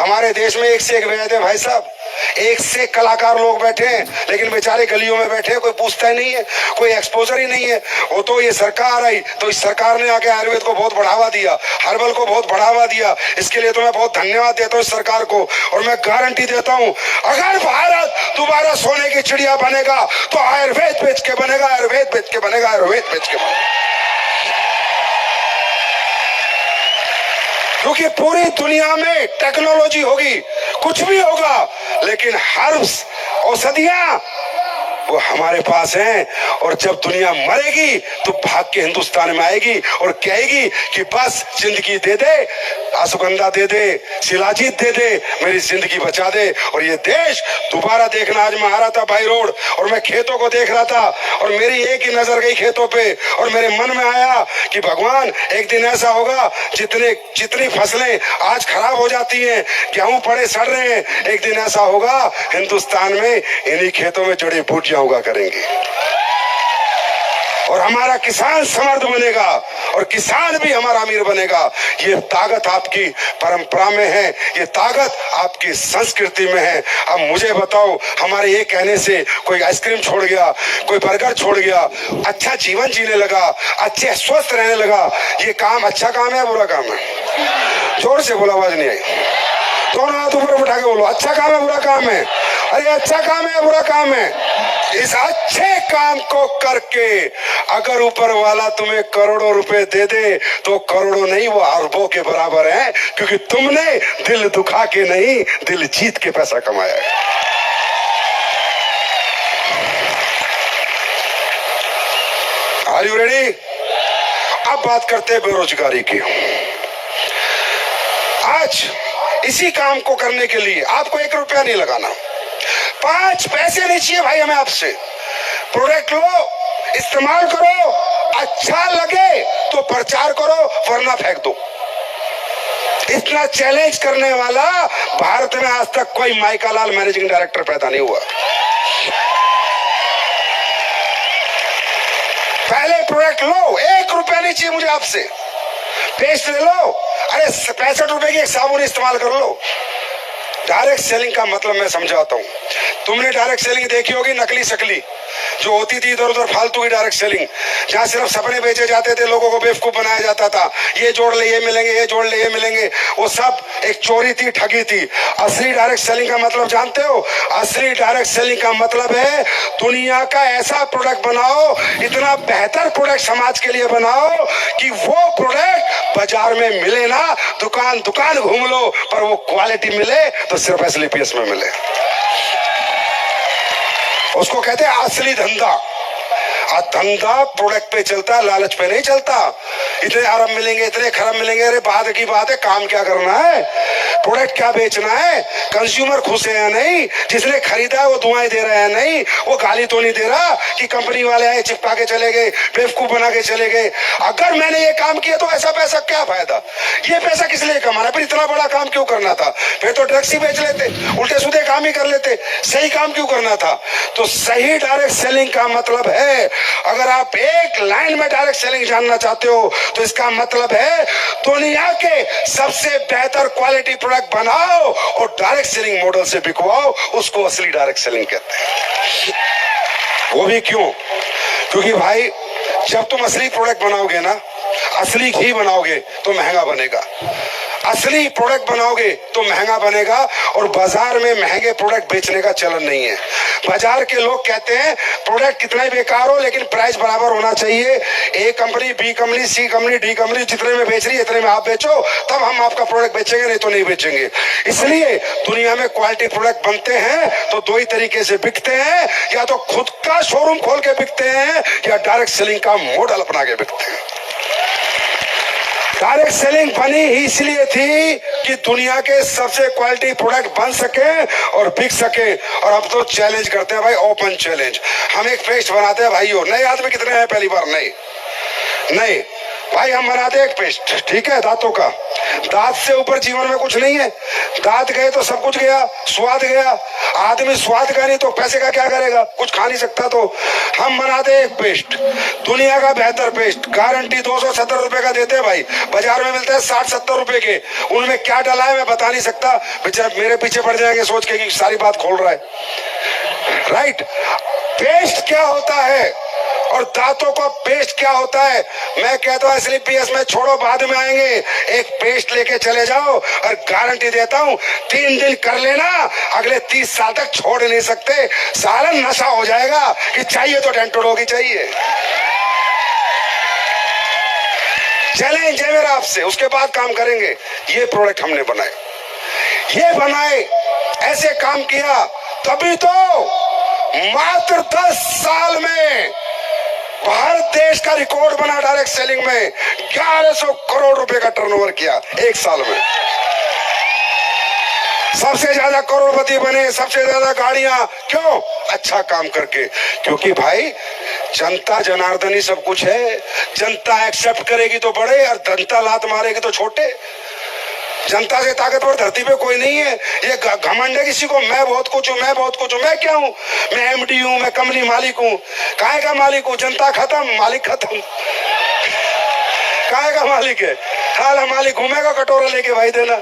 हमारे देश में एक से एक वैद है भाई साहब, एक से कलाकार लोग बैठे हैं, लेकिन बेचारे गलियों में बैठे हैं, कोई पूछता ही नहीं है, कोई एक्सपोजर ही नहीं है। वो तो ये सरकार आई तो इस सरकार ने आके आयुर्वेद को बहुत बढ़ावा दिया, हर्बल को बहुत बढ़ावा दिया। इसके लिए तो मैं बहुत धन्यवाद देता हूँ इस सरकार को। और मैं गारंटी देता हूँ, अगर भारत दोबारा सोने की चिड़िया बनेगा तो आयुर्वेद बेच के बनेगा, आयुर्वेद बेच के बनेगा, आयुर्वेद बेच के बनेगा। क्योंकि पूरी दुनिया में टेक्नोलॉजी होगी, कुछ भी होगा, लेकिन हर्ब्स, औषधियां वो हमारे पास हैं। और जब दुनिया मरेगी तो भाग के हिंदुस्तान में आएगी और कहेगी कि बस जिंदगी दे दे, अश्वगंधा दे दे, शिलाजीत दे दे, मेरी जिंदगी बचा दे। और ये देश दोबारा देखना। आज मैं आ रहा था बाई रोड और मैं खेतों को देख रहा था और मेरी एक ही नजर गई खेतों पे और मेरे मन में आया कि भगवान एक दिन ऐसा होगा जितनी फसलें आज खराब हो जाती हैं, गेहूं पड़े सड़ रहे हैं, एक दिन ऐसा होगा हिंदुस्तान में इन्हीं खेतों में जड़ी बूटियां उगा करेंगे और हमारा किसान समर्थ बनेगा और किसान भी हमारा अमीर बनेगा। ये ताकत आपकी परंपरा में है, ये ताकत आपकी संस्कृति में है। अब मुझे बताओ, हमारे ये कहने से कोई आइसक्रीम छोड़ गया, कोई बर्गर छोड़ गया, अच्छा जीवन जीने लगा, अच्छे स्वस्थ रहने लगा, ये काम अच्छा काम है बुरा काम है? जोर से बोला, आवाज नहीं आई। दोनों हाथ ऊपर उठा के बोलो, अच्छा काम है बुरा काम है? अरे अच्छा काम है बुरा काम है? इस अच्छे काम को करके अगर ऊपर वाला तुम्हें करोड़ों रुपए दे दे तो करोड़ों नहीं, वो अरबों के बराबर है, क्योंकि तुमने दिल दुखा के नहीं, दिल जीत के पैसा कमाया है। Are you ready? अब बात करते हैं बेरोजगारी की। आज इसी काम को करने के लिए आपको 1 रुपया नहीं लगाना, 5 पैसे नहीं चाहिए भाई हमें आपसे। प्रोडक्ट लो, इस्तेमाल करो, अच्छा लगे तो प्रचार करो, वरना फेंक दो। इतना चैलेंज करने वाला भारत में आज तक कोई माइका लाल मैनेजिंग डायरेक्टर पैदा नहीं हुआ। पहले प्रोडक्ट लो, 1 रुपया नहीं चाहिए मुझे आपसे, पेस्ट ले लो, अरे 65 रुपए की एक साबुन इस्तेमाल कर लो। डायरेक्ट सेलिंग का मतलब मैं समझाता हूँ। तुमने डायरेक्ट सेलिंग देखी होगी, नकली शकली जो होती थी इधर उधर फालतू की डायरेक्ट सेलिंग, जहाँ सिर्फ सपने बेचे जाते थे, लोगों को बेवकूफ बनाया जाता था, ये जोड़ ले ये मिलेंगे, ये जोड़ ले ये मिलेंगे, वो सब एक चोरी थी, ठगी थी। असली डायरेक्ट सेलिंग का मतलब जानते हो? असली डायरेक्ट सेलिंग का मतलब है दुनिया का ऐसा प्रोडक्ट बनाओ, इतना बेहतर प्रोडक्ट समाज के लिए बनाओ कि वो प्रोडक्ट बाजार में मिले ना, दुकान दुकान घूम लो, पर वो क्वालिटी मिले तो सिर्फ एसलीपीएस में मिले। उसको कहते हैं असली धंधा। धंधा प्रोडक्ट पे चलता है, लालच पे नहीं चलता। इतने अरब मिलेंगे, इतने खरब मिलेंगे, अरे बाद की बात है, काम क्या करना है, प्रोडक्ट क्या बेचना है, कंज्यूमर खुश है या नहीं, जिसने खरीदा है वो दुआएं दे रहा है या नहीं, वो गाली तो नहीं दे रहा कि कंपनी वाले आए चिपका के चले गए, बेवकूफ बना के चले गए। अगर मैंने ये काम किया तो ऐसा पैसा क्या फायदा, ये पैसा किस लिए कमाना, फिर इतना बड़ा काम क्यों करना था, फिर तो ड्रग्स ही बेच लेते, उल्टे सीधे काम ही कर लेते, सही काम क्यों करना था। तो सही डायरेक्ट सेलिंग का मतलब है, अगर आप एक लाइन में डायरेक्ट सेलिंग जानना चाहते हो तो इसका मतलब है दुनिया के सबसे बेहतर क्वालिटी प्रोडक्ट बनाओ और डायरेक्ट सेलिंग मॉडल से बिकवाओ, उसको असली डायरेक्ट सेलिंग कहते हैं। वो भी क्यों? क्योंकि भाई जब तुम असली प्रोडक्ट बनाओगे ना, असली घी बनाओगे तो महंगा बनेगा, असली प्रोडक्ट बनाओगे तो महंगा बनेगा। और बाजार में महंगे प्रोडक्ट बेचने का चलन नहीं है। बाजार के लोग कहते हैं प्रोडक्ट कितना ही बेकार हो लेकिन प्राइस बराबर होना चाहिए, ए कंपनी, बी कंपनी, सी कंपनी, डी कंपनी जितने में बेच रही है इतने में आप बेचो, तब हम आपका प्रोडक्ट बेचेंगे, नहीं तो नहीं बेचेंगे। इसलिए दुनिया में क्वालिटी प्रोडक्ट बनते हैं तो 2 ही तरीके से बिकते हैं, या तो खुद का शोरूम खोल के बिकते हैं या डायरेक्ट सेलिंग का मॉडल अपना के बिकते हैं। डायरेक्ट सेलिंग बनी ही इसलिए थी कि दुनिया के सबसे क्वालिटी प्रोडक्ट बन सके और बिक सके। और अब तो चैलेंज करते हैं भाई, ओपन चैलेंज। हम एक पेस्ट बनाते हैं भाइयों, नए आदमी कितने हैं पहली बार? नहीं भाई, हम बनाते हैं एक पेस्ट, ठीक है, दांतों का, दांत से ऊपर जीवन में कुछ नहीं है। दांत गए तो सब कुछ गया, स्वाद गया। आदमी स्वाद का नहीं तो पैसे का क्या करेगा, कुछ खा नहीं सकता। तो हम बनाते एक पेस्ट, दुनिया का बेहतर पेस्ट, गारंटी 270 रुपए का देते हैं भाई, बाजार में मिलता है 60-70 रुपए के। उनमें क्या डाला है मैं बता नहीं सकता, बेचारे मेरे पीछे पड़ जाएंगे सोच के कि सारी बात खोल रहा है। राइट, पेस्ट क्या होता है और दांतों का पेस्ट क्या होता है, मैं कहता हूं SLPS में छोड़ो, बाद में आएंगे। एक पेस्ट लेके चले जाओ और गारंटी देता हूं 3 दिन कर लेना, अगले 30 साल तक छोड़ नहीं सकते। सारा नशा हो जाएगा कि चाहिए तो डेंटोलॉजी की चाहिए। चैलेंज है मेरा आपसे, उसके बाद काम करेंगे। ये प्रोडक्ट हमने बनाए, ये बनाए, ऐसे काम किया, तभी तो मात्र 10 साल में भारत देश का रिकॉर्ड बना डायरेक्ट सेलिंग में। 1100 करोड़ रुपए का टर्नओवर किया एक साल में। सबसे ज्यादा करोड़पति बने, सबसे ज्यादा गाड़ियां, क्यों? अच्छा काम करके। क्योंकि भाई जनता जनार्दनी सब कुछ है, जनता एक्सेप्ट करेगी तो बड़े और जनता लात मारेगी तो छोटे। जनता से ताकतवर धरती पे कोई नहीं है। ये घमंड है किसी को, मैं बहुत कुछ हूं, मैं बहुत कुछ हूं। मैं क्या हूं? मैं MD हूं, मैं कंपनी मालिक हूं। काहे का मालिक हूं? जनता खत्म, मालिक खत्म। काहे का मालिक है? हाल मालिक घूमेगा कटोरा लेके भाई देना,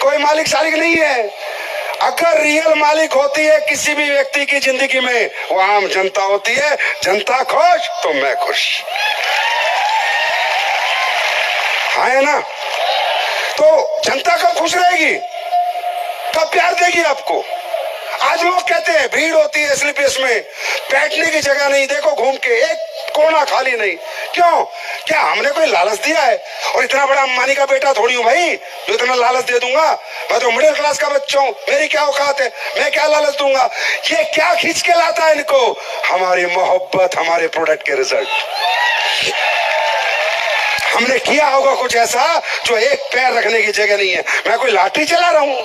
कोई मालिक शालिक नहीं है। अगर रियल मालिक होती है किसी भी व्यक्ति की जिंदगी में, वो आम जनता होती है। जनता खुश तो मैं खुश, है ना? तो जनता कब खुश रहेगी, कब प्यार देगी आपको? आज लोग कहते हैं भीड़ होती है SLPS में, बैठने की जगह नहीं, देखो घूम के एक कोना खाली नहीं। क्यों? क्या हमने कोई लालच दिया है? और इतना बड़ा अंबानी का बेटा थोड़ी हूं भाई जो इतना लालच दे दूंगा। मैं तो मिडिल क्लास का बच्चा हूं, मेरी क्या औकात है, मैं क्या लालच दूंगा? ये क्या खींच के लाता है इनको? हमारी मोहब्बत, हमारे प्रोडक्ट के रिजल्ट। हमने किया होगा कुछ ऐसा जो एक पैर रखने की जगह नहीं है। मैं कोई लॉटरी चला रहा हूं,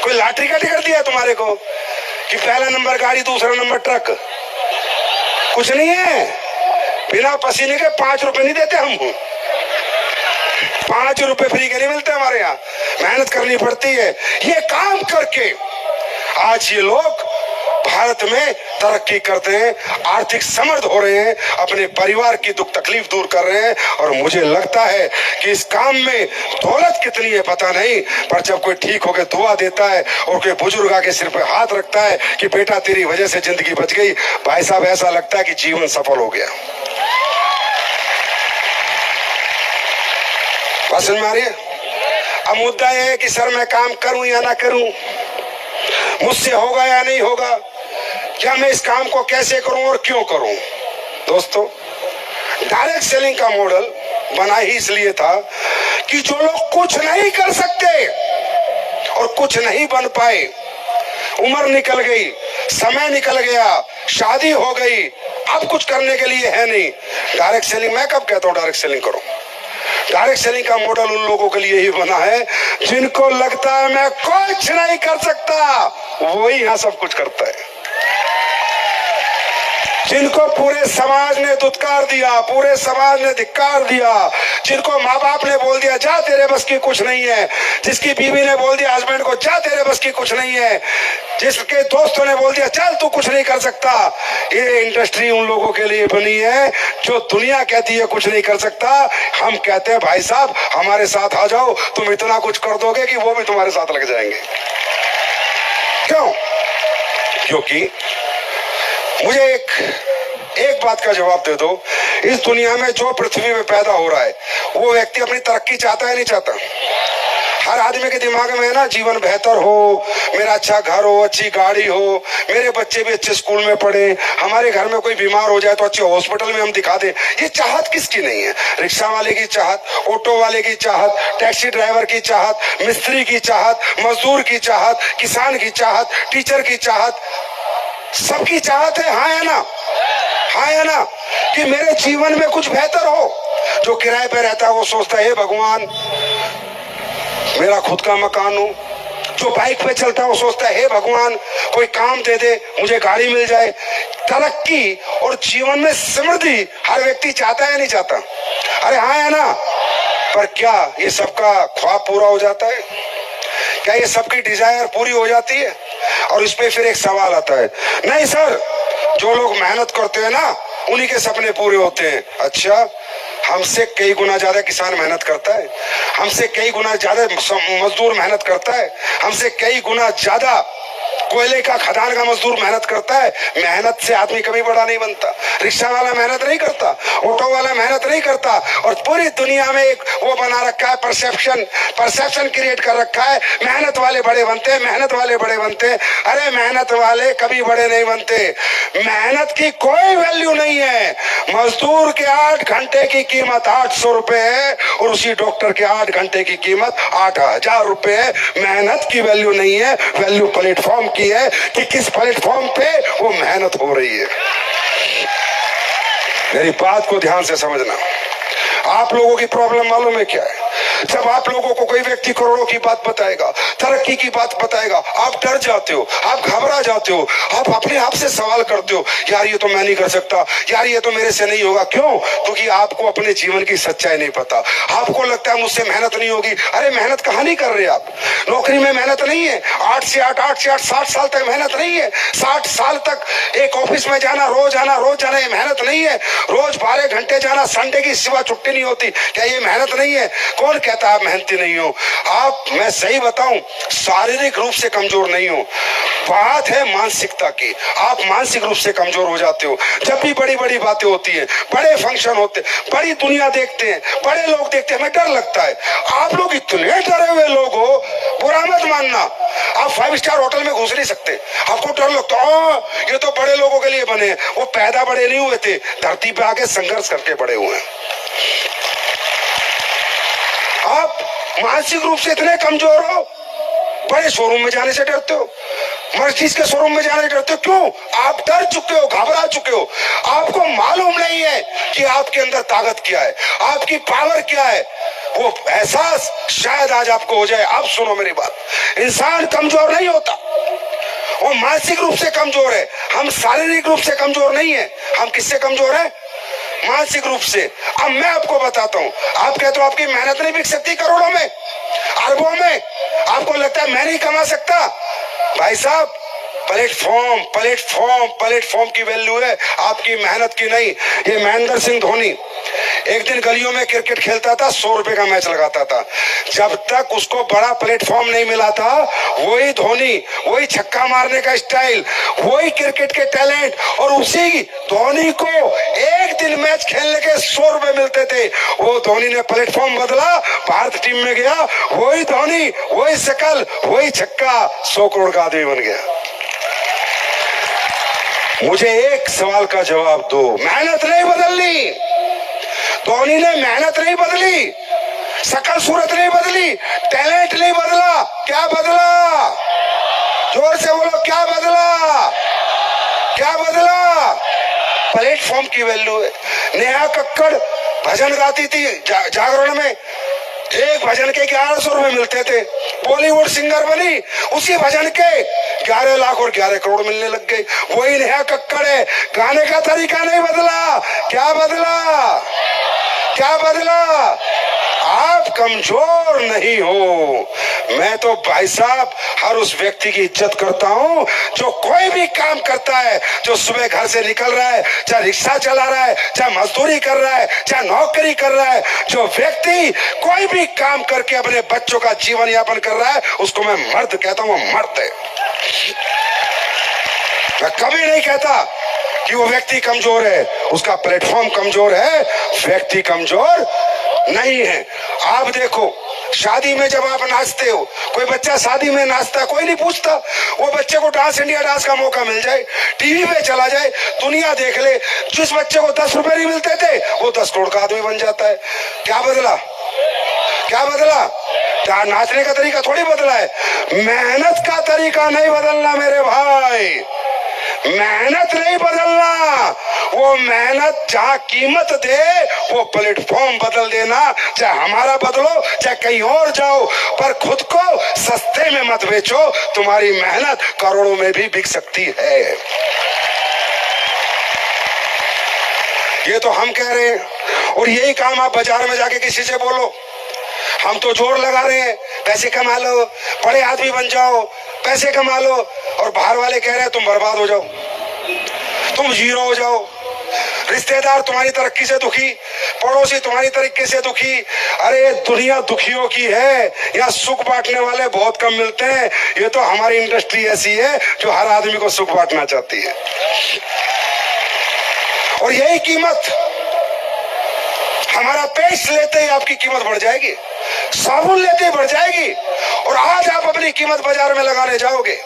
कोई लॉटरी का टिकट दिया तुम्हारे को कि पहला नंबर गाड़ी, दूसरा नंबर ट्रक? कुछ नहीं है। बिना पसीने के 5 रुपए नहीं देते हम, 5 रुपए फ्री के नहीं मिलते हमारे यहाँ, मेहनत करनी पड़ती है। ये काम करके आज ये लोग भारत में तरक्की करते हैं, आर्थिक समृद्ध हो रहे हैं, अपने परिवार की दुख तकलीफ दूर कर रहे हैं। और मुझे लगता है कि इस काम में दौलत कितनी है पता नहीं, पर जब कोई ठीक होकर दुआ देता है और कोई बुजुर्ग आके सिर पे हाथ रखता है कि बेटा तेरी वजह से जिंदगी बच गई, भाई साहब ऐसा लगता है कि जीवन सफल हो गया। बात समझ में आ रही है? अब मुद्दा यह है कि सर मैं काम करूं या ना करूं, मुझसे होगा या नहीं होगा, क्या मैं इस काम को कैसे करूं और क्यों करूं? दोस्तों, डायरेक्ट सेलिंग का मॉडल बना ही इसलिए था कि जो लोग कुछ नहीं कर सकते और कुछ नहीं बन पाए, उम्र निकल गई, समय निकल गया, शादी हो गई, अब कुछ करने के लिए है नहीं, डायरेक्ट सेलिंग। मैं कब कहता हूं डायरेक्ट सेलिंग करो? डायरेक्ट सेलिंग का मॉडल उन लोगों के लिए ही बना है जिनको लगता है मैं कुछ नहीं कर सकता, वही यहां सब कुछ करता है। जिनको पूरे समाज ने दुत्कार दिया, पूरे समाज ने धिक्कार दिया, जिनको माँ बाप ने बोल दिया जा तेरे बस की कुछ नहीं है, जिसकी बीवी ने बोल दिया हस्बैंड को जा तेरे बस की कुछ नहीं है, जिसके दोस्तों ने बोल दिया चल तू कुछ नहीं कर सकता, ये इंडस्ट्री उन लोगों के लिए बनी है जो दुनिया कहती है कुछ नहीं कर सकता। हम कहते हैं भाई साहब हमारे साथ आ जाओ, तुम इतना कुछ कर दोगे कि वो भी तुम्हारे साथ लग जाएंगे। क्यों? क्योंकि मुझे एक बात का जवाब दे दो, इस दुनिया में जो पृथ्वी में पैदा हो रहा है वो व्यक्ति अपनी तरक्की चाहता है नहीं चाहता? हर आदमी के दिमाग में है ना, जीवन बेहतर हो, मेरा अच्छा घर हो, अच्छी गाड़ी हो, मेरे बच्चे भी अच्छे स्कूल में पढ़े, हमारे घर में कोई बीमार हो जाए तो अच्छे हॉस्पिटल में हम दिखा दें। ये चाहत किसकी नहीं है? रिक्शा वाले की चाहत, ऑटो वाले की चाहत, टैक्सी ड्राइवर की चाहत, मिस्त्री की चाहत, मजदूर की चाहत, किसान की चाहत, टीचर की चाहत, सबकी चाहत है। हाँ है ना? हाँ है ना? कि मेरे जीवन में कुछ बेहतर हो। जो किराए पे रहता है वो सोचता है हे भगवान मेरा खुद का मकान हो। जो बाइक पे चलता है वो सोचता है हे भगवान कोई काम दे दे, मुझे गाड़ी मिल जाए। तरक्की और जीवन में समृद्धि हर व्यक्ति चाहता है नहीं चाहता? अरे हाँ है ना? पर क्या ये सबका ख्वाब पूरा हो जाता है? क्या ये सबकी डिजायर पूरी हो जाती है? और इस पे फिर एक सवाल आता है, नहीं सर, जो लोग मेहनत करते हैं ना उन्हीं के सपने पूरे होते हैं। अच्छा, हमसे कई गुना ज्यादा किसान मेहनत करता है, हमसे कई गुना ज्यादा मजदूर मेहनत करता है, हमसे कई गुना ज्यादा कोयले का खदान का मजदूर मेहनत करता है। मेहनत से आदमी कभी बड़ा नहीं बनता। रिक्शा वाला मेहनत नहीं करता, ऑटो वाला मेहनत नहीं करता, और पूरी दुनिया में एक वो बना रखा है, परसेप्शन क्रिएट कर रखा है, मेहनत वाले बड़े बनते हैं, मेहनत वाले बड़े बनते हैं। अरे मेहनत वाले कभी बड़े नहीं बनते। मेहनत की कोई वैल्यू नहीं है। मजदूर के 8 घंटे की कीमत 800 रुपए है और उसी डॉक्टर के 8 घंटे की कीमत 8000 रुपए है। मेहनत की वैल्यू नहीं है, वैल्यू प्लेटफॉर्म की है कि किस प्लेटफॉर्म पे वो मेहनत हो रही है। मेरी बात को ध्यान से समझना। आप लोगों की प्रॉब्लम मालूम है क्या है? जब आप लोगों को कोई व्यक्ति करोड़ों की बात बताएगा, तरक्की की बात बताएगा, आप डर जाते हो, आप घबरा जाते हो, आप अपने आप से सवाल करते हो, यार ये तो मैं नहीं कर सकता, यार ये तो मेरे से नहीं होगा। क्यों? क्योंकि आपको अपने जीवन की सच्चाई नहीं पता। आपको लगता है मुझसे मेहनत नहीं होगी। अरे मेहनत कहाँ नहीं कर रहे आप? नौकरी में मेहनत नहीं है? 8 से 8 60 साल तक मेहनत नहीं है? 60 साल तक एक ऑफिस में जाना, रोज आना, ये मेहनत नहीं है? रोज 12 घंटे जाना, संडे की सिवा छुट्टी नहीं होती, क्या ये मेहनत नहीं है? कौन कहता है आप मेहनती नहीं हो? आप, मैं सही बताऊं, शारीरिक रूप से कमजोर नहीं हो, बात है मानसिकता की। आप मानसिक रूप से कमजोर हो जाते हो। जब भी बड़ी बड़ी बातें होती है, बड़े फंक्शन होते, बड़ी दुनिया देखते हैं, बड़े लोग देखते हैं, हमें डर लगता है। आप लोग इतने डरे हुए लोग हो, बुरा मत मानना, आप 5 स्टार होटल में घुस नहीं सकते। आपको डर लगता है, ये तो बड़े लोगों के लिए बने हैं। वो पैदा बड़े नहीं हुए थे, धरती पे आके संघर्ष करके बड़े हुए हैं। आप मानसिक रूप से इतने कमजोर हो, बड़े शोरूम में जाने से डरते हो, मर्सिडीज के शोरूम में जाने से डरते हो। क्यों? आप डर चुके हो, घबरा चुके हो। आपको मालूम नहीं है कि आपके अंदर ताकत क्या है, आपकी पावर क्या है। वो एहसास शायद आज आपको हो जाए। आप सुनो मेरी बात, इंसान कमजोर नहीं होता, वो मानसिक रूप से कमजोर है। हम शारीरिक रूप से कमजोर नहीं है। हम किससे कमजोर है? मानसिक रूप से। अब मैं आपको बताता हूं, आप कहते हो आपकी मेहनत नहीं बिक सकती करोड़ों में, अरबों में, आपको लगता है मैं नहीं कमा सकता। भाई साहब, प्लेटफॉर्म की वैल्यू है, आपकी मेहनत की नहीं। ये महेंद्र सिंह धोनी एक दिन गलियों में क्रिकेट खेलता था, 100 रुपए का मैच लगाता था। जब तक उसको बड़ा प्लेटफॉर्म नहीं मिला था, वही धोनी, वही छक्का मारने का स्टाइल, वही क्रिकेट के टैलेंट, और उसी धोनी को एक दिन मैच खेलने के 100 रुपए मिलते थे। वो धोनी ने प्लेटफॉर्म बदला, भारत टीम में गया, वही धोनी, वही शकल, वही छक्का, 100 करोड़ का आदमी बन गया। मुझे एक सवाल का जवाब दो, मेहनत नहीं बदलनी। धोनी ने मेहनत नहीं बदली, शकल सूरत नहीं बदली, टैलेंट नहीं बदला। क्या बदला? जोर से बोलो, क्या बदला? क्या बदला? प्लेटफॉर्म की वैल्यू है। नेहा कक्कड़ भजन गाती थी जागरण में, एक भजन के 1100 रुपए मिलते थे। बॉलीवुड सिंगर बनी, उसी भजन के 11 लाख और 11 करोड़ मिलने लग गए। वही नेहा कक्कड़ है, गाने का तरीका नहीं बदला। क्या बदला? क्या बदला? आप कमजोर नहीं हो। मैं तो भाई साहब हर उस व्यक्ति की इज्जत करता हूं जो कोई भी काम करता है, जो सुबह घर से निकल रहा है, चाहे रिक्शा चला रहा है, चाहे मजदूरी कर रहा है, चाहे नौकरी कर रहा है, जो व्यक्ति कोई भी काम करके अपने बच्चों का जीवन यापन कर रहा है, उसको मैं मर्द कहता हूं। मर्द है। मैं कभी नहीं कहता कि वो व्यक्ति कमजोर है, उसका प्लेटफॉर्म कमजोर है, व्यक्ति कमजोर नहीं है। आप देखो, शादी में जब आप नाचते हो, कोई बच्चा शादी में नाचता है, कोई नहीं पूछता। वो बच्चे को डांस इंडिया डांस का मौका मिल जाए, टीवी पे चला जाए, दुनिया देख ले, जिस बच्चे को 10 रुपए नहीं मिलते थे, वो 10 करोड़ का आदमी बन जाता है। क्या बदला? क्या बदला? क्या नाचने का तरीका थोड़ी बदला है। मेहनत का तरीका नहीं बदलना मेरे भाई, मेहनत नहीं बदलना। वो मेहनत जहां कीमत दे, वो प्लेटफॉर्म बदल देना। चाहे हमारा बदलो, चाहे कहीं और जाओ, पर खुद को सस्ते में मत बेचो। तुम्हारी मेहनत करोड़ों में भी बिक सकती है। ये तो हम कह रहे हैं, और यही काम आप बाजार में जाके किसी से बोलो, हम तो जोर लगा रहे हैं, पैसे कमा लो, बड़े आदमी बन जाओ, पैसे कमा लो, और बाहर वाले कह रहे हैं तुम बर्बाद हो जाओ, तुम जीरो हो जाओ। रिश्तेदार तुम्हारी तरक्की से दुखी, पड़ोसी तुम्हारी तरक्की से दुखी। अरे दुनिया दुखियों की है, यहाँ सुख बांटने वाले बहुत कम मिलते हैं। ये तो हमारी इंडस्ट्री ऐसी है जो हर आदमी को सुख बांटना चाहती है, और यही कीमत, हमारा पेस्ट लेते ही आपकी कीमत बढ़ जाएगी, साबुन लेते ही बढ़ जाएगी। और आज आप अपनी कीमत बाजार में लगाने जाओगे,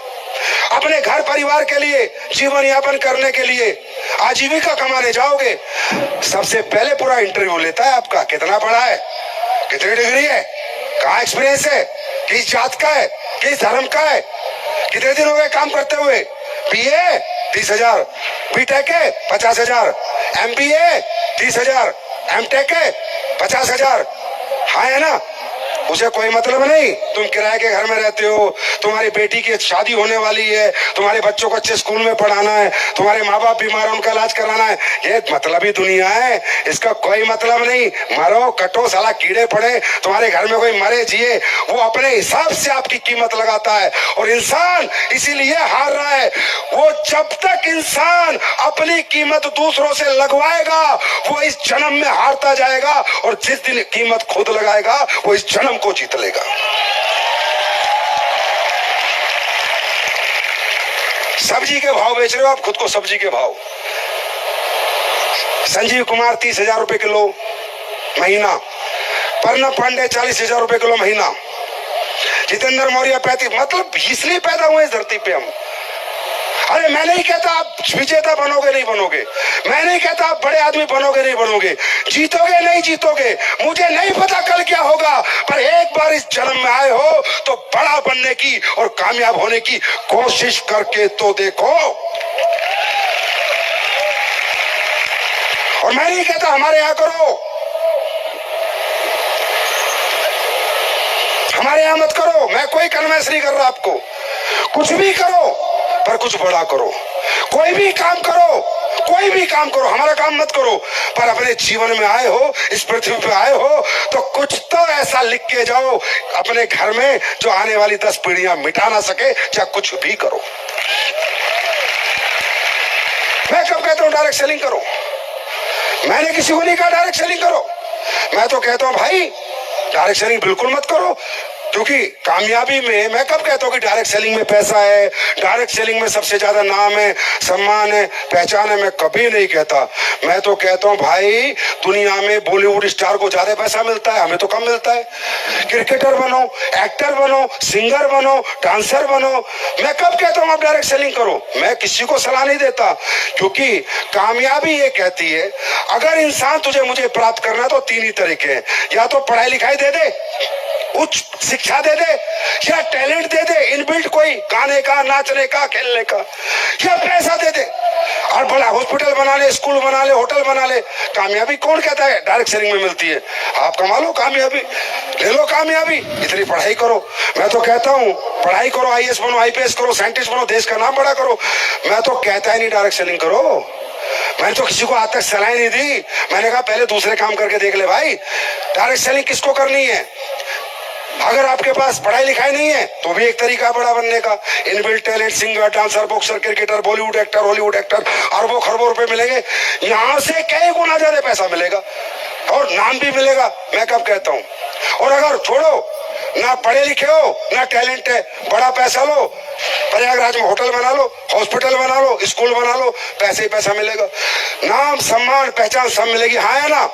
अपने घर परिवार के लिए, जीवन यापन करने के लिए, आजीविका कमाने जाओगे, सबसे पहले पूरा इंटरव्यू लेता है आपका, कितना पढ़ा है, कितनी डिग्री है, कहाँ एक्सपीरियंस है, किस जात का है, किस धर्म का है, कितने दिन हो गए काम करते हुए, बीए 30,000, बीटेक है 50,000, एमबीए 30,000, एमटेक है 50,000। हाँ है ना, उसे कोई मतलब नहीं। तुम किराए के घर में रहते हो, तुम्हारी बेटी की शादी होने वाली है, तुम्हारे बच्चों को अच्छे स्कूल में पढ़ाना है, तुम्हारे माँ बाप बीमार है उनका इलाज कराना है, ये मतलबी दुनिया है, इसका कोई मतलब नहीं। मरो कटो साला, कीड़े पड़े, तुम्हारे घर में कोई मरे जिए, वो अपने हिसाब से आपकी कीमत लगाता है। और इंसान इसीलिए हार रहा है, वो जब तक इंसान अपनी कीमत दूसरों से लगवाएगा वो इस जन्म में हारता जाएगा, और जिस दिन कीमत खुद लगाएगा वो इस जन्म को जीत लेगा। सब्जी के भाव बेच रहे हो आप, खुद को सब्जी के भाव। संजीव कुमार 30,000 रुपए किलो महीना, पर्णव पांडे 40,000 रुपए किलो महीना, जितेंद्र मौर्य 35। मतलब इसलिए पैदा हुए इस धरती पे हम। अरे मैं नहीं कहता आप विजेता बनोगे नहीं बनोगे, मैं नहीं कहता आप बड़े आदमी बनोगे नहीं बनोगे, जीतोगे नहीं जीतोगे, मुझे नहीं पता कल क्या होगा, पर एक बार इस जन्म में आए हो तो बड़ा बनने की और कामयाब होने की कोशिश करके तो देखो। और मैं नहीं कहता हमारे यहां करो, हमारे यहां मत करो, मैं कोई कन्वेंस नहीं कर रहा आपको। कुछ भी करो पर कुछ बड़ा करो, कोई भी काम करो, कोई भी काम करो, हमारा काम मत करो, पर अपने जीवन में आए हो, इस पृथ्वी पे आए हो तो कुछ तो ऐसा लिख के जाओ अपने घर में जो आने वाली 10 पीढ़ियां मिटा ना सके, चाहे कुछ भी करो। मैं कब कहता हूं डायरेक्ट सेलिंग करो? मैंने किसी को नहीं कहा डायरेक्ट सेलिंग करो, मैं तो कहता हूं भाई डायरेक्ट सेलिंग बिल्कुल मत करो, क्योंकि कामयाबी में, मैं कब कहता हूं कि डायरेक्ट सेलिंग में पैसा है, डायरेक्ट सेलिंग में सबसे ज्यादा नाम है, सम्मान है, पहचान है, मैं कभी नहीं कहता। मैं तो कहता हूं भाई दुनिया में बॉलीवुड स्टार को ज्यादा पैसा मिलता है, हमें तो कम मिलता है। क्रिकेटर बनो, एक्टर बनो, सिंगर बनो, डांसर बनो, मैं कब कहता हूं आप डायरेक्ट सेलिंग करो? मैं किसी को सलाह नहीं देता, क्योंकि कामयाबी ये कहती है अगर इंसान तुझे मुझे प्राप्त करना है तो 3 ही तरीके हैं, या तो पढ़ाई लिखाई दे दे, उच्च शिक्षा दे दे, या टैलेंट दे दे इनबिल्ट, कोई गाने का, नाचने का, खेलने का, या पैसा दे दे और बड़ा हॉस्पिटल बना ले, स्कूल बना ले, होटल बना ले। कामयाबी कौन कहता है डायरेक्ट सेलिंग में मिलती है? आप कमा लो कामयाबी, ले लो कामयाबी, इतनी पढ़ाई करो। मैं तो कहता हूँ पढ़ाई करो, IAS बनो, IPS करो, साइंटिस्ट बनो, देश का नाम बड़ा करो। मैं तो कहता ही नहीं डायरेक्ट सेलिंग करो, मैंने तो किसी को आज तक सलाह नहीं दी। मैंने कहा पहले दूसरे काम करके देख ले भाई। डायरेक्ट सेलिंग किसको करनी है? अगर आपके पास पढ़ाई लिखाई नहीं है तो भी एक तरीका बड़ा बनने का, inbuilt talent, singer, dancer, boxer, cricketer, Bollywood actor, Hollywood actor, अरबों खरबों रुपए मिलेंगे, यहां से कई गुना ज्यादा पैसा मिलेगा और नाम भी मिलेगा। मैं कब कहता हूं? और अगर छोड़ो, ना पढ़े लिखे हो ना टैलेंट है, बड़ा पैसा लो, प्रयागराज में होटल बना लो, हॉस्पिटल बना लो, स्कूल बना लो, पैसे ही पैसा मिलेगा, नाम सम्मान पहचान सब मिलेगी। हाँ है ना?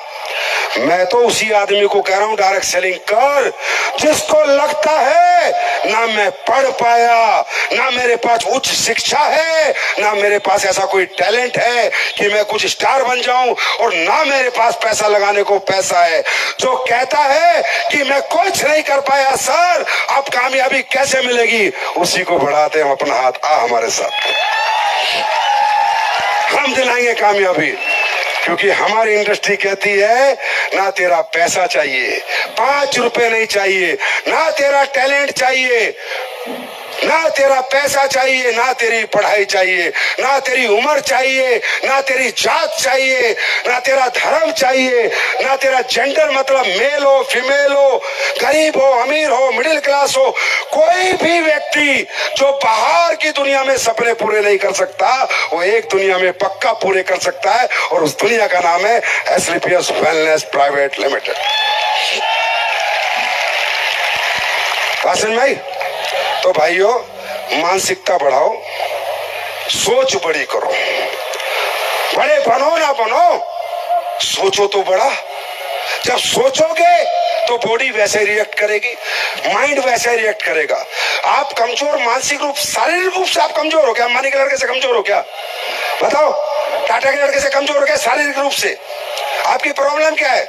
मैं तो उसी आदमी को कह रहा हूं डायरेक्ट सेलिंग कर जिसको लगता है ना मैं पढ़ पाया, ना मेरे पास उच्च शिक्षा है, ना मेरे पास ऐसा कोई टैलेंट है कि मैं कुछ स्टार बन जाऊं, और ना मेरे पास पैसा लगाने को पैसा है। जो कहता है कि मैं कुछ नहीं कर पाया सर, अब कामयाबी कैसे मिलेगी, उसी को बढ़ाते हम अपना हाथ, आ हमारे साथ, हम दिलाएंगे कामयाबी। क्योंकि हमारी इंडस्ट्री कहती है ना तेरा पैसा चाहिए, 5 रुपए नहीं चाहिए, ना तेरा टैलेंट चाहिए, ना तेरा पैसा चाहिए, ना तेरी पढ़ाई चाहिए, ना तेरी उम्र चाहिए, ना तेरी जात चाहिए, ना तेरा धर्म चाहिए, ना तेरा जेंडर मतलब मेल हो फीमेल हो, गरीब हो अमीर हो मिडिल क्लास हो। कोई भी व्यक्ति जो बाहर की दुनिया में सपने पूरे नहीं कर सकता, वो एक दुनिया में पक्का पूरे कर सकता है, और उस दुनिया का नाम है एस्क्लेपियस वेलनेस प्राइवेट लिमिटेड। भाई तो भाइयों, मानसिकता बढ़ाओ, सोच बड़ी करो। बड़े बनो ना बनो, सोचो तो बड़ा। जब सोचोगे तो बॉडी वैसे रिएक्ट करेगी, माइंड वैसे रिएक्ट करेगा। आप कमजोर मानसिक रूप, शारीरिक रूप से आप कमजोर हो क्या? अंबानी के लड़के से कमजोर हो क्या? बताओ, टाटा के लड़के से कमजोर हो क्या शारीरिक रूप से? आपकी प्रॉब्लम क्या है?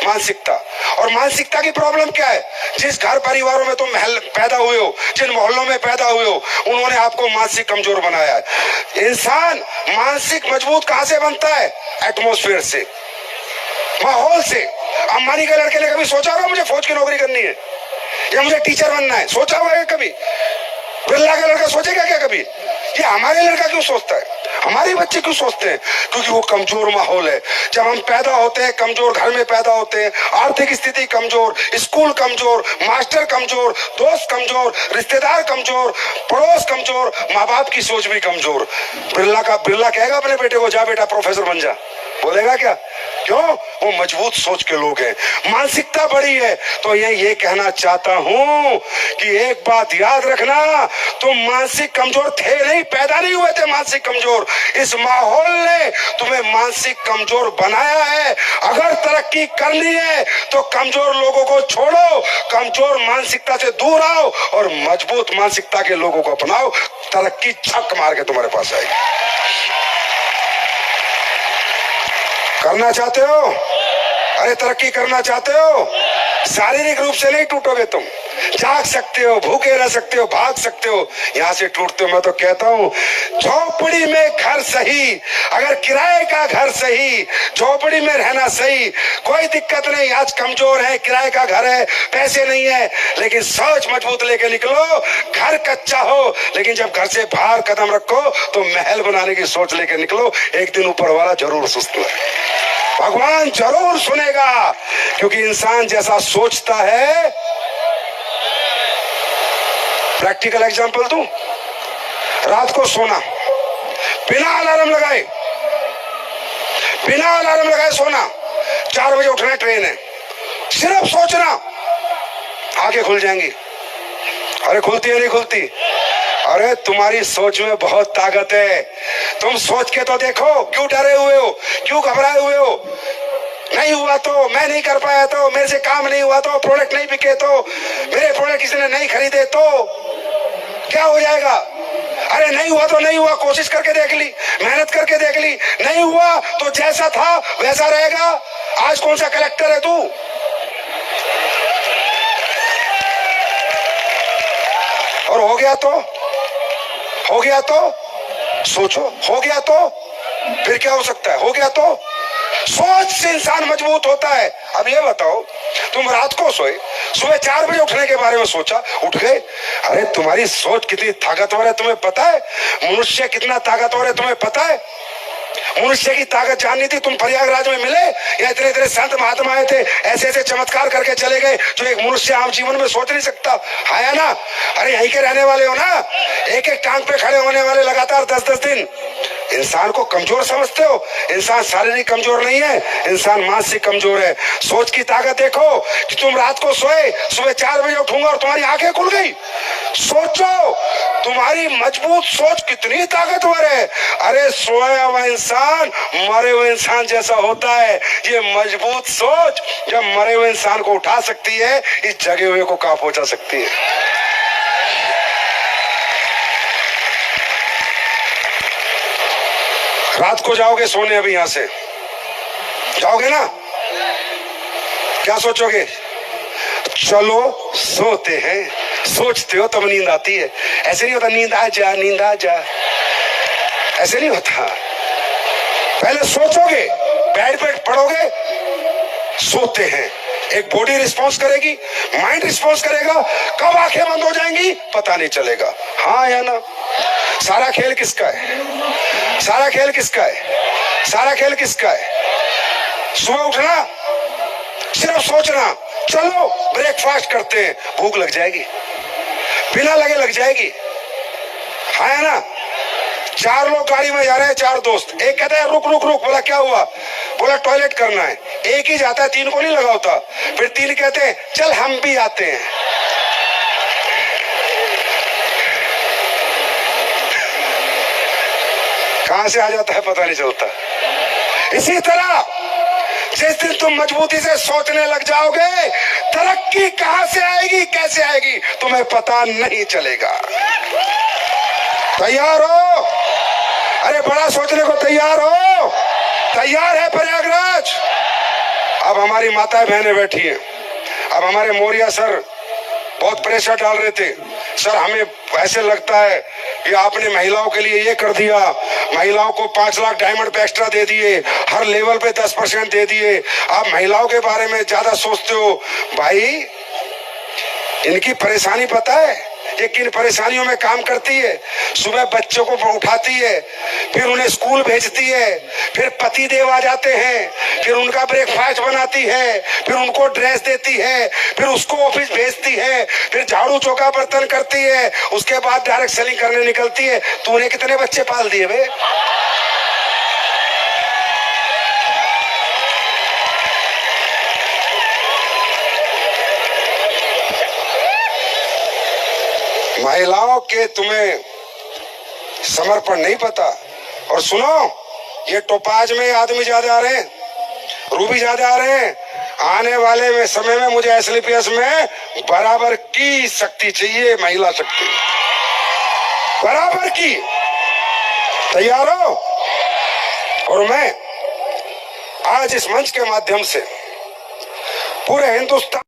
मानसिकता। और मानसिकता की प्रॉब्लम क्या है? जिस घर परिवारों में तुम पैदा हुए हो, जिन मोहल्लों में पैदा हुए हो, उन्होंने आपको मानसिक कमजोर बनाया है। इंसान मानसिक मजबूत कहां से बनता है? एटमॉस्फेयर से, माहौल से। अंबानी के लड़के ने कभी सोचा होगा मुझे फौज की नौकरी करनी है या मुझे टीचर बनना है? सोचा होगा कभी? बिरला का लड़का सोचेगा क्या कभी? ये हमारे लड़का क्यों सोचता है, हमारे बच्चे क्यों सोचते हैं? क्योंकि वो कमजोर माहौल है। जब हम पैदा होते हैं कमजोर घर में पैदा होते हैं, आर्थिक स्थिति कमजोर, स्कूल कमजोर, मास्टर कमजोर, दोस्त कमजोर, रिश्तेदार कमजोर, पड़ोस कमजोर, माँ बाप की सोच भी कमजोर। बिरला कहेगा अपने बेटे को जा बेटा प्रोफेसर बन जा? बोलेगा क्या? क्यों? वो मजबूत सोच के लोग हैं, मानसिकता बड़ी है। तो ये कहना चाहता हूं कि एक बात याद रखना, तुम मानसिक कमजोर थे नहीं, पैदा नहीं हुए थे मानसिक कमजोर। इस माहौल ने तुम्हें मानसिक कमजोर बनाया है। अगर तरक्की करनी है तो कमजोर लोगों को छोड़ो, कमजोर मानसिकता से दूर आओ और मजबूत मानसिकता के लोगों को अपनाओ। तरक्की छक मार के तुम्हारे पास आएगी। करना चाहते हो? अरे तरक्की करना चाहते हो? शारीरिक रूप से नहीं टूटोगे तुम, जाग सकते हो, भूखे रह सकते हो, भाग सकते हो, यहां से टूटते हो। मैं तो कहता हूं झोपड़ी में घर सही, अगर किराए का घर सही, झोपड़ी में रहना सही, कोई दिक्कत नहीं। आज कमजोर है, किराए का घर है, पैसे नहीं है, लेकिन सोच मजबूत लेके निकलो। घर कच्चा हो लेकिन जब घर से बाहर कदम रखो तो महल बनाने की सोच लेके निकलो। एक दिन ऊपर वाला जरूर सुस्त है, भगवान जरूर सुनेगा, क्योंकि इंसान जैसा सोचता है। प्रैक्टिकल एग्जांपल दूं, रात को सोना, बिना अलार्म लगाए सोना, 4 बजे उठना, ट्रेन है, सिर्फ सोचना, आंखें खुल जाएंगी। अरे खुलती है नहीं खुलती? अरे तुम्हारी सोच में बहुत ताकत है। तुम सोच के तो देखो, क्यों डरे हुए हो, क्यों घबराए हुए हो? नहीं हुआ तो, मैं नहीं कर पाया तो, मेरे से काम नहीं हुआ तो, प्रोडक्ट नहीं बिके तो, मेरे प्रोडक्ट किसी ने नहीं खरीदे तो क्या हो जाएगा? अरे नहीं हुआ तो नहीं हुआ, कोशिश करके देख ली, मेहनत करके देख ली, नहीं हुआ तो जैसा था वैसा रहेगा। आज कौन सा कलेक्टर है तू? और हो गया तो सोचो, हो गया तो फिर क्या हो सकता है? हो गया तो सोच से इंसान मजबूत होता है। अब ये बताओ, तुम रात को सोए, सुबह 4 बजे उठने के बारे में सोचा, उठ गए। अरे तुम्हारी सोच कितनी ताकतवर है तुम्हें पता है? मनुष्य कितना ताकतवर है तुम्हें पता है? मनुष्य की ताकत जाननी थी, तुम प्रयागराज में मिले या इतने इतने संत महात्मा आए थे, ऐसे ऐसे चमत्कार करके चले गए जो एक मनुष्य आम जीवन में सोच नहीं सकता है ना? अरे यहीं के रहने वाले हो ना, एक एक टांग पे खड़े होने वाले लगातार 10-10 दिन। इंसान को कमजोर समझते हो? इंसान शारीरिक कमजोर नहीं है, इंसान मानसिक कमजोर है। सोच की ताकत देखो कि तुम रात को सोए, सुबह 4 बजे उठूंगा और तुम्हारी आंखें खुल गई। सोचो, तुम्हारी मजबूत सोच कितनी ताकतवर है। अरे सोया हुआ इंसान मरे हुए इंसान जैसा होता है। ये मजबूत सोच जब मरे हुए इंसान को उठा सकती है, इस जगे हुए को कहां पहुंचा सकती है? रात को जाओगे सोने, अभी यहां से जाओगे ना, क्या सोचोगे? चलो सोते हैं, सोचते हो तब नींद आती है। ऐसे नहीं होता नींद आ जा, नींद आ जा, ऐसे नहीं होता। पहले सोचोगे, बेड पे पड़ोगे, सोते हैं, एक बॉडी रिस्पॉन्स करेगी, माइंड रिस्पॉन्स करेगा, कब आंखें बंद हो जाएंगी पता नहीं चलेगा। हाँ या ना? सारा खेल किसका है? सारा खेल किसका है? सारा खेल किसका है? सुबह उठना, सिर्फ सोचना, चलो ब्रेकफास्ट करते हैं, भूख लग जाएगी, बिना लगे लग जाएगी। हाँ या ना? 4 लोग गाड़ी में जा रहे हैं, 4 दोस्त, एक कहता है रुक रुक रुक, बोला क्या हुआ? बोला टॉयलेट करना है। एक ही जाता है, 3 को नहीं लगा होता। फिर 3 कहते हैं चल हम भी आते हैं। कहां से आ जाता है पता नहीं चलता। इसी तरह जिस दिन तुम मजबूती से सोचने लग जाओगे, तरक्की कहां से आएगी, कैसे आएगी, तुम्हें पता नहीं चलेगा। तैयार हो? अरे बड़ा सोचने को तैयार हो? तैयार है प्रयागराज? अब हमारी माताएं बहनें बैठी हैं। अब हमारे मौर्या सर बहुत प्रेशर डाल रहे थे, सर हमें ऐसे लगता है कि आपने महिलाओं के लिए ये कर दिया, महिलाओं को 5 लाख डायमंड पे एक्स्ट्रा दे दिए, हर लेवल पे 10% दे दिए, आप महिलाओं के बारे में ज्यादा सोचते हो। भाई इनकी परेशानी पता है ये किन परेशानियों में काम करती है? सुबह बच्चों को उठाती है, फिर उन्हें स्कूल भेजती है, फिर पति देव आ जाते हैं, फिर उनका ब्रेकफास्ट बनाती है, फिर उनको ड्रेस देती है, फिर उसको ऑफिस भेजती है, फिर झाड़ू चौका बर्तन करती है, उसके बाद डायरेक्ट सेलिंग करने निकलती है। तूने कितने बच्चे पाल दिए बे? महिलाओं के तुम्हें समर्पण नहीं पता। और सुनो, ये टोपाज में आदमी ज्यादा आ रहे हैं, रूबी ज्यादा आ रहे हैं। आने वाले में समय में मुझे एसलीपीएस में बराबर की शक्ति चाहिए, महिला शक्ति बराबर की। तैयार हो? और मैं आज इस मंच के माध्यम से पूरे हिंदुस्तान